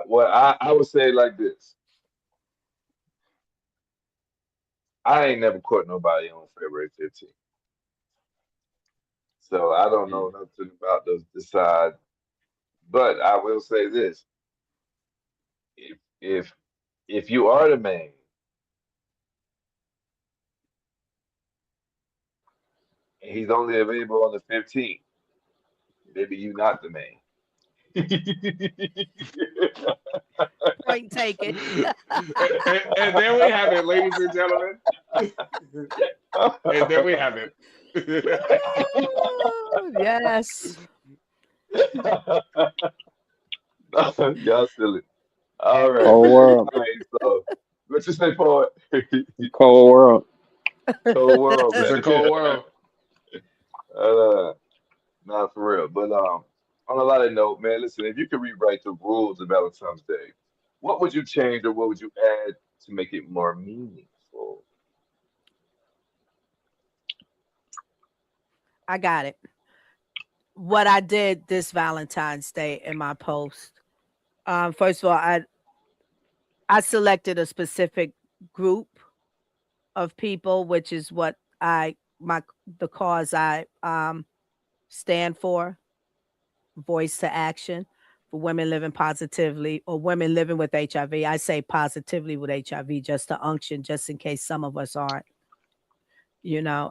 Well, I would say it like this. I ain't never caught nobody on February 15th, so I don't know nothing about the side. But I will say this: if if if you are the man and he's only available on the 15th, maybe you not the man. Point taken. And there we have it, ladies and gentlemen. And there we have it. Yes. Y'all silly. All right. Cold world. All right. So, what you say, poet? Cold world. Cold world, It's a man. cold world. uh, Not for real. But on a lighter note, man, listen. If you could rewrite the rules of Valentine's Day, what would you change or what would you add to make it more meaningful? I got it. What I did this Valentine's Day in my post. First of all, I selected a specific group of people, which is what the cause I stand for, voice to action for women living positively or women living with HIV. I say positively with HIV just to unction, just in case some of us aren't,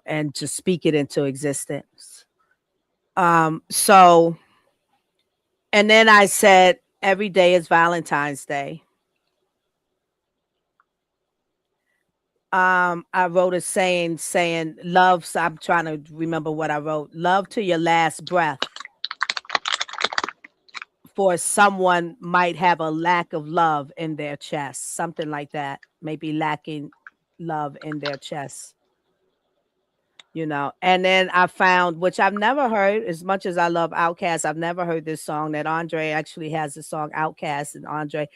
and to speak it into existence. So, and then I said, every day is Valentine's Day. I wrote a saying love. So I'm trying to remember what I wrote. Love to your last breath. For someone might have a lack of love in their chest, something like that. Maybe lacking love in their chest. And then I found, which I've never heard, as much as I love Outkast, I've never heard this song that Andre actually has the song Outkast and Andre.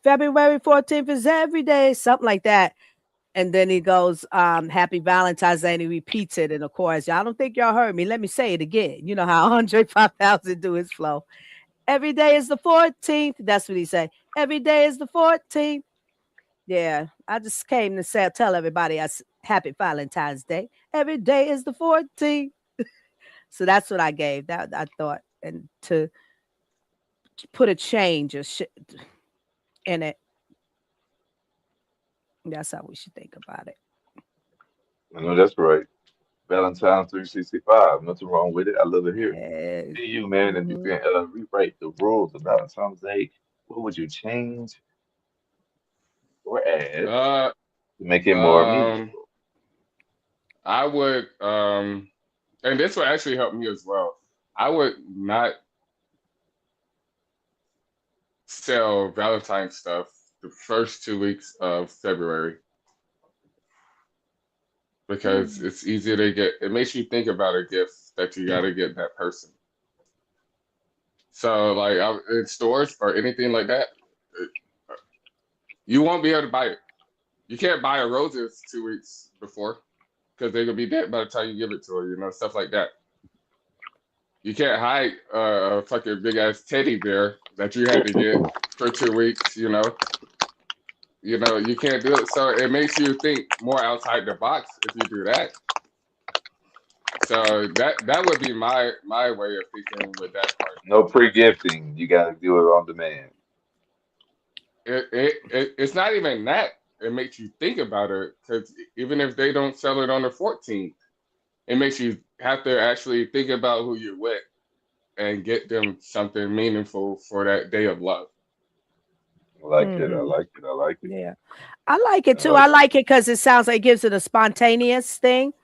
February 14th is every day, something like that. And then he goes, Happy Valentine's Day, and he repeats it in the chorus. Y'all don't think y'all heard me. Let me say it again. You know how Andre 5000 do his flow. Every day is the 14th. That's what he said. Every day is the 14th. Yeah, I just came to tell everybody Happy Valentine's Day. Every day is the 14th. So that's what I gave. That I thought, and to put a change in it. That's how we should think about it. I know that's right. Valentine's 365. Nothing wrong with it. I love it here. Yes. See you, man. If you Mhm. can rewrite the rules of Valentine's Day, what would you change or add Uh, to make it more um, meaningful? I would, and this would actually help me as well. I would not sell Valentine's stuff the first 2 weeks of February because it's easier to get. It makes you think about a gift that you got to get that person. So, like in stores or anything like that, you won't be able to buy it. You can't buy a roses 2 weeks before. because they're gonna be dead by the time you give it to her. You know, stuff like that. You can't hide a fucking big ass teddy bear that you had to get for 2 weeks. You can't do it. So it makes you think more outside the box if you do that. So that would be my way of thinking with that part. No pre-gifting. You got to do it on demand. It's not even that. It makes you think about it, because even if they don't sell it on the 14th, it makes you have to actually think about who you're with and get them something meaningful for that day of love. I like it. I like it. I like it. Yeah, I like it too. I like it because it sounds like it gives it a spontaneous thing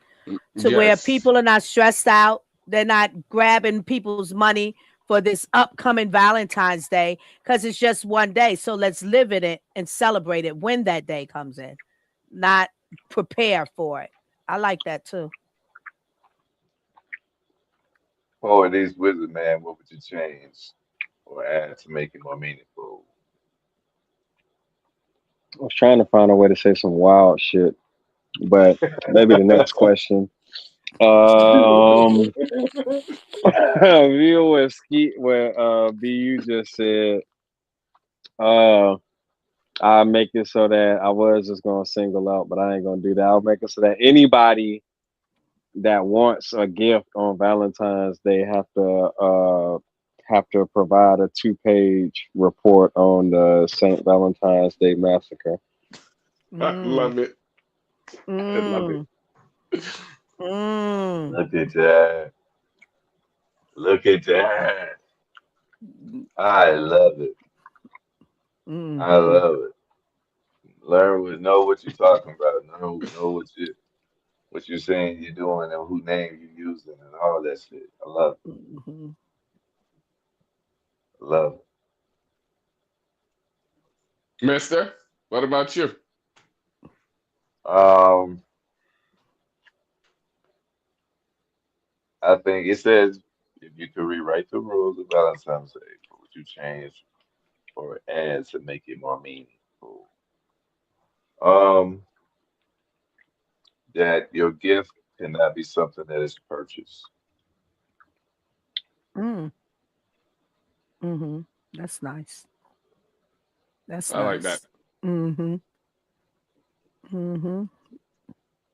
to where Yes. people are not stressed out. They're not grabbing people's money for this upcoming Valentine's Day because it's just one day. So let's live in it and celebrate it when that day comes in, not prepare for it. I like that too. For these wizard man, what would you change or add to make it more meaningful? I was trying to find a way to say some wild shit, but maybe the next question. View where BU just said, I make it so that I was just gonna single out, but I ain't gonna do that. I'll make it so that anybody that wants a gift on Valentine's Day have to provide a 2-page report on the St. Valentine's Day massacre. I love it. I love it. Look at that. Look at that. I love it. I love it. Know what you're talking about. Know what you're saying you're doing and who name you're using and all that shit. I love it. Love it. Mister, what about you? I think it says if you could rewrite the rules of Valentine's Day, what would you change or add to make it more meaningful? Um, that your gift cannot be something that is purchased. That's nice. That's I like that. nice. You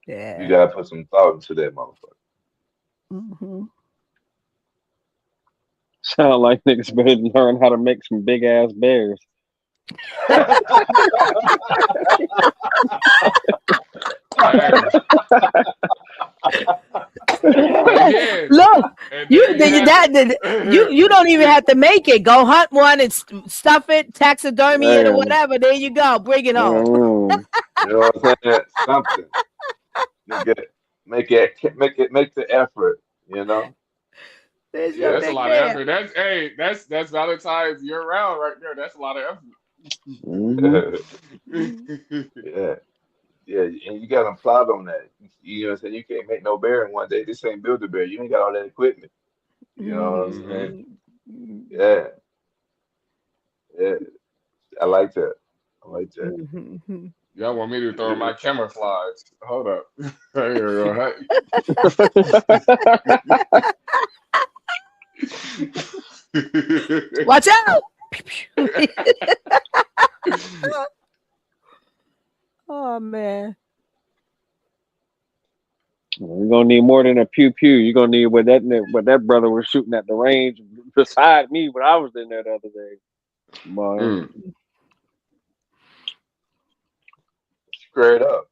Yeah. gotta put some thought into that motherfucker. Sound like niggas better learn how to make some big ass bears. Again, Look, and you there you have it. you don't even have to make it. Go hunt one and stuff it, taxidermy it, or Man. whatever. There you go. Bring it home. You know what I'm saying? Something. Make the effort, you know? There's Yeah, your that's a big lot of bear. effort. That's Valentine's year round right there. That's a lot of Yeah. Yeah, and you gotta plot on that. You know what I'm saying? You can't make no bear in one day. This ain't build a bear. You ain't got all that equipment. You know what I'm saying? Yeah. Yeah. I like that. I like that. Y'all want me to throw my camouflage? Hold up. Here we go. Watch out! Oh man. You're gonna need more than a pew pew. You're gonna need what that brother was shooting at the range beside me when I was in there the other day. Boy. Straight up.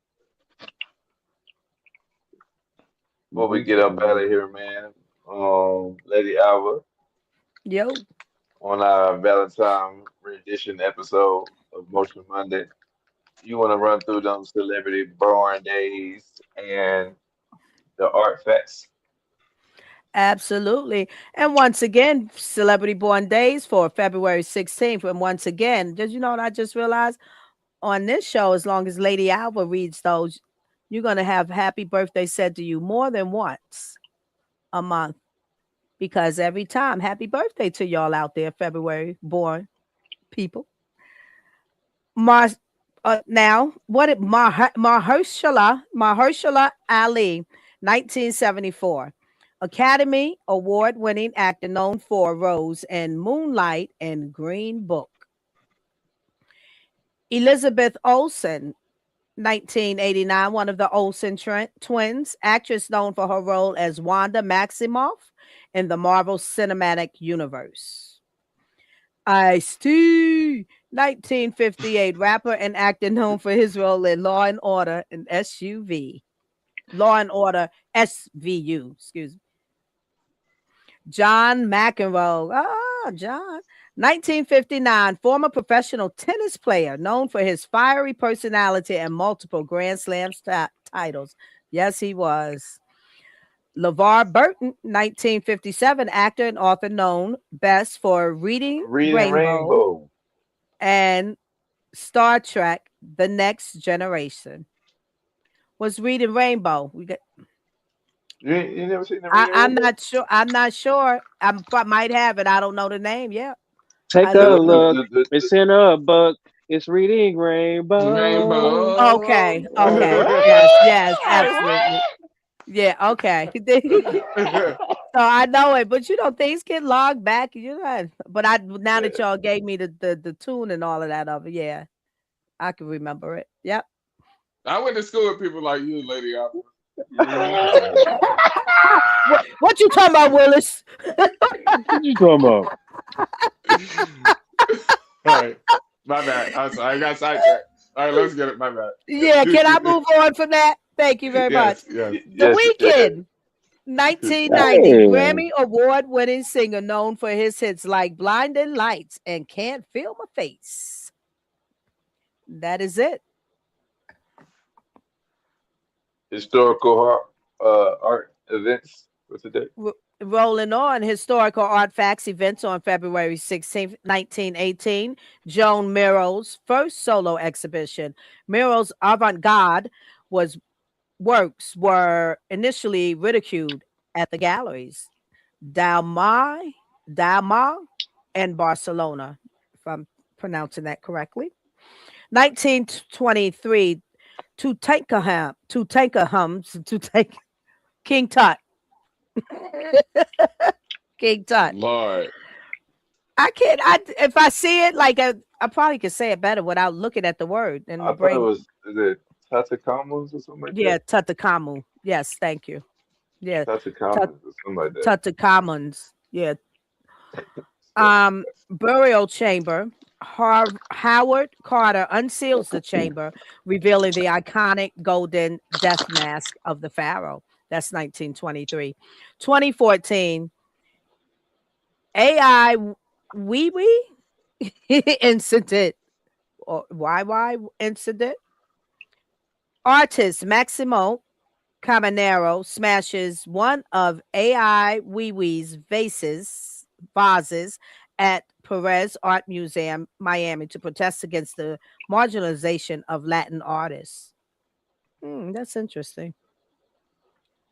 Before we get up out of here, man, Lady Alva, Yo. on our Valentine rendition episode of Motion Monday, you want to run through them celebrity born days and the artifacts? Absolutely. And once again, Celebrity Born Days for February 16th. And once again, did you know what I just realized? On this show, as long as Lady Alva reads those, you're going to have happy birthday said to you more than once a month. Because every time, happy birthday to y'all out there, February born people. Now, what did Mahershala Ali, 1974, Academy Award-winning actor known for roles in Moonlight and Green Book. Elizabeth Olsen, 1989, one of the Olsen twins, actress known for her role as Wanda Maximoff in the Marvel Cinematic Universe. Ice-T, 1958, rapper and actor known for his role in Law and Order and SUV. Law and Order SVU, excuse me. John McEnroe. John. 1959, former professional tennis player known for his fiery personality and multiple Grand Slam titles. Yes, he was. LeVar Burton, 1957, actor and author known best for Reading Rainbow and Star Trek: The Next Generation. Was Reading Rainbow? We got. You never seen the I'm not sure. I'm not sure. I might have it. I don't know the name. Yeah. Take I a know. look. It's in a book. It's Reading Rainbow. Rainbow. Okay. Yes, absolutely. Yeah. Okay. So I know it, but things get logged back. But now that y'all gave me the tune and all of that of it, yeah, I can remember it. Yep. I went to school with people like you, Lady Opera. What you talking about, Willis? What you talking about? All right. My bad. I'm sorry. I got sidetracked. All right, let's get it. My bad. Yeah, can I move on from that? Thank you very much. Yes. The Weeknd, 1990, Grammy Award-winning singer known for his hits like Blinding Lights and Can't Feel My Face. That is it. Historical art events for today. Rolling on historical art facts events on February 16th, 1918. Joan Miro's first solo exhibition. Miro's avant-garde works were initially ridiculed at the galleries Dalmau and Barcelona, if I'm pronouncing that correctly. 1923, King Tut. King Tut. Lord. If I see it, I probably could say it better without looking at the word. And I thought it was the Tutankhamun or something like that. Tutankhamun. Yes, thank you. Yeah, Tutankhamun or something like that. Tutankhamun's. Yeah. Burial chamber. Howard Carter unseals the chamber, revealing the iconic golden death mask of the pharaoh. That's 1923. 2014, AI Wee incident or YY incident. Artist Maximo Caminero smashes one of AI Wee's vases at Perez Art Museum, Miami, to protest against the marginalization of Latin artists. That's interesting.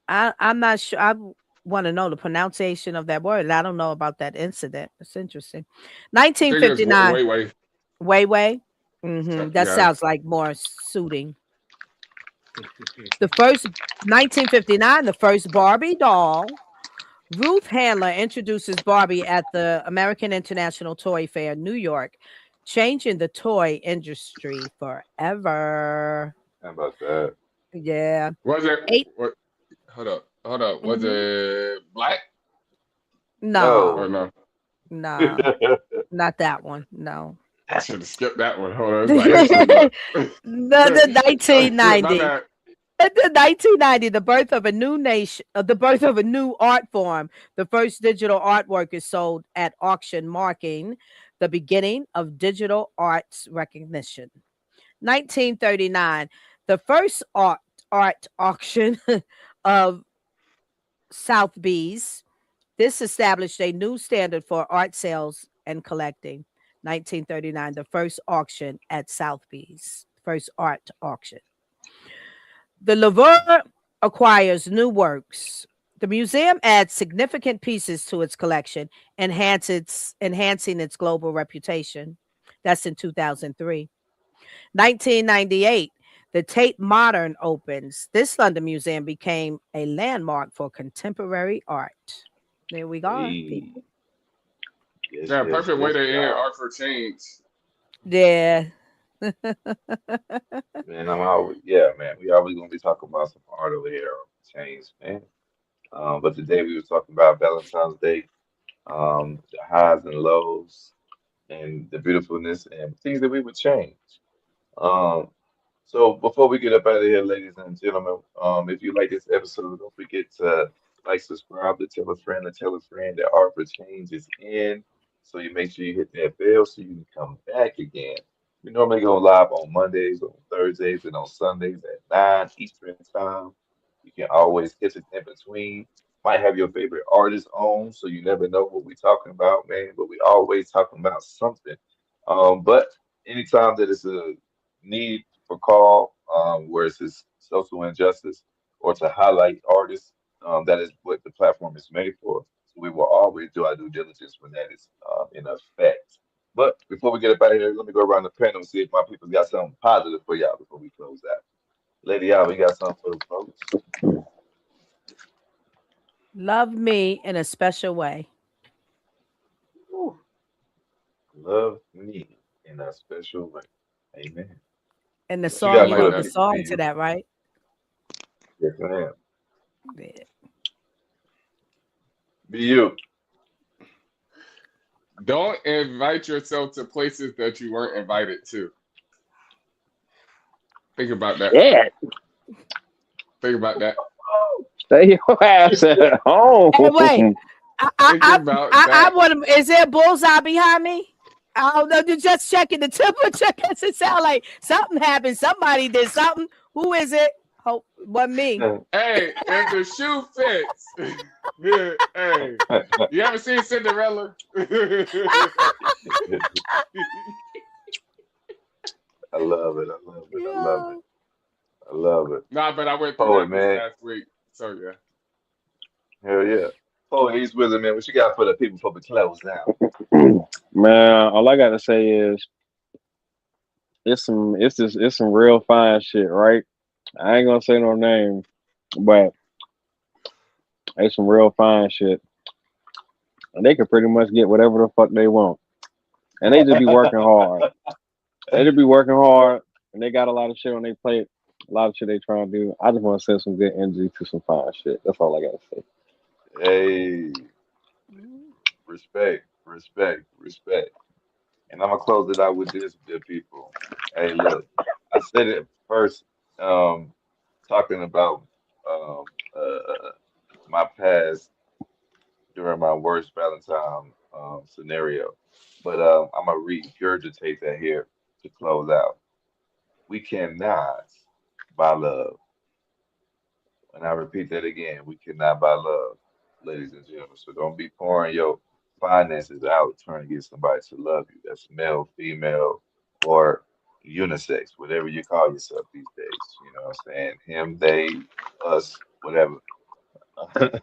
I'm not sure. I want to know the pronunciation of that word. I don't know about that incident. It's interesting. 1959. Way. That sounds like more suiting. The first 1959, the first Barbie doll. Ruth Handler introduces Barbie at the American International Toy Fair, New York, changing the toy industry forever. How about that? Yeah. Was it? Hold up. Was it black? No. Or no? No. Not that one. No. I should have skipped that one. Hold on. The 1990. In the 1990, the birth of a new nation, the birth of a new art form. The first digital artwork is sold at auction, marking the beginning of digital arts recognition. 1939, the first art auction of Sotheby's. This established a new standard for art sales and collecting. 1939, the first auction at Sotheby's, first art auction. The Louvre acquires new works. The museum adds significant pieces to its collection, enhancing its global reputation. That's in 2003. 1998, the Tate Modern opens. This London museum became a landmark for contemporary art. There we go, Hey, people. yes, Yeah, yes, perfect way yes, to end y'all. Art for Change. Yeah. Man, I'm always, yeah, man. We always gonna be talking about some art over here on Change, man. But today we were talking about Valentine's Day, the highs and lows, and the beautifulness and things that we would change. Um, so before we get up out of here, ladies and gentlemen, if you like this episode, don't forget to like, subscribe, to tell a friend that Art for Change is in. So you make sure you hit that bell so you can come back again. We normally go live on Mondays, on Thursdays, and on Sundays at 9 Eastern time. You can always catch us in between. Might have your favorite artist on, so you never know what we're talking about, man. But we always talking about something. But anytime that it's a need for call, where it's this social injustice or to highlight artists, that is what the platform is made for. So we will always do our due diligence when that is in effect. But before we get up out of here, let me go around the panel and see if my people got something positive for y'all before we close out. Lady out, we got something for the folks. Love me in a special way. Whew. Love me in a special way. Amen. And the What you I song, got you like for wrote the the that. people, song to BU? that, right? Yes, ma'am. Yeah. BU. Don't invite yourself to places that you weren't invited to. Think about that. Yeah, Think about that. stay your ass at Hey, wait. home. Think about I that. want to. Is there a bullseye behind me? I don't know. You're just checking the temperature because it sounds like something happened. Somebody did something. Who is it? Hope wasn't me. Hey, if the shoe fits, hey, you ever seen Cinderella? I love it. I love it. I love Yeah. it. I love it. Nah, but I went through Poet, that this man. past week. So yeah. Hell yeah. Poet, he's with it, man. What you got for the people before we close now? Man, all I gotta say is it's some real fine shit, right? I ain't gonna say no name, but it's some real fine shit. And they can pretty much get whatever the fuck they want. And they just be working hard. They just be working hard and they got a lot of shit on their plate, a lot of shit they trying to do. I just wanna send some good energy to some fine shit. That's all I gotta say. Hey, respect, respect, respect. And I'm gonna close it out with this, good people. Hey, look, I said it first, um, talking about um, my past during my worst Valentine scenario, but I'm gonna regurgitate that here to close out. We cannot buy love, and I repeat that again. We cannot buy love, ladies and gentlemen. So don't be pouring your finances out trying to get somebody to love you. That's male, female, or unisex, whatever you call yourself these days. You know what I'm saying? Him, they, us, whatever. um,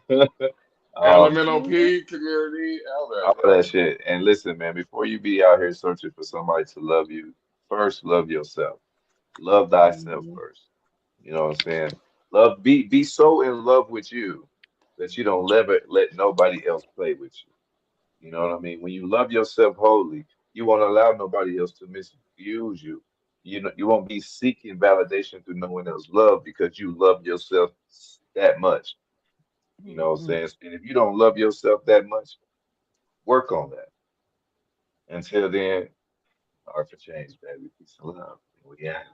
LMNOP community, all that. all that shit. And listen, man, before you be out here searching for somebody to love you, first love yourself. Love thyself Mhm. first. You know what I'm saying? Be so in love with you that you don't ever let nobody else play with you. You know what I mean? When you love yourself wholly, you won't allow nobody else to misuse you. You know, you won't be seeking validation through no one else's love because you love yourself that much. You know what I'm Mhm. saying? And if you don't love yourself that much, work on that. Until then, art for change, baby. Peace and love. We out.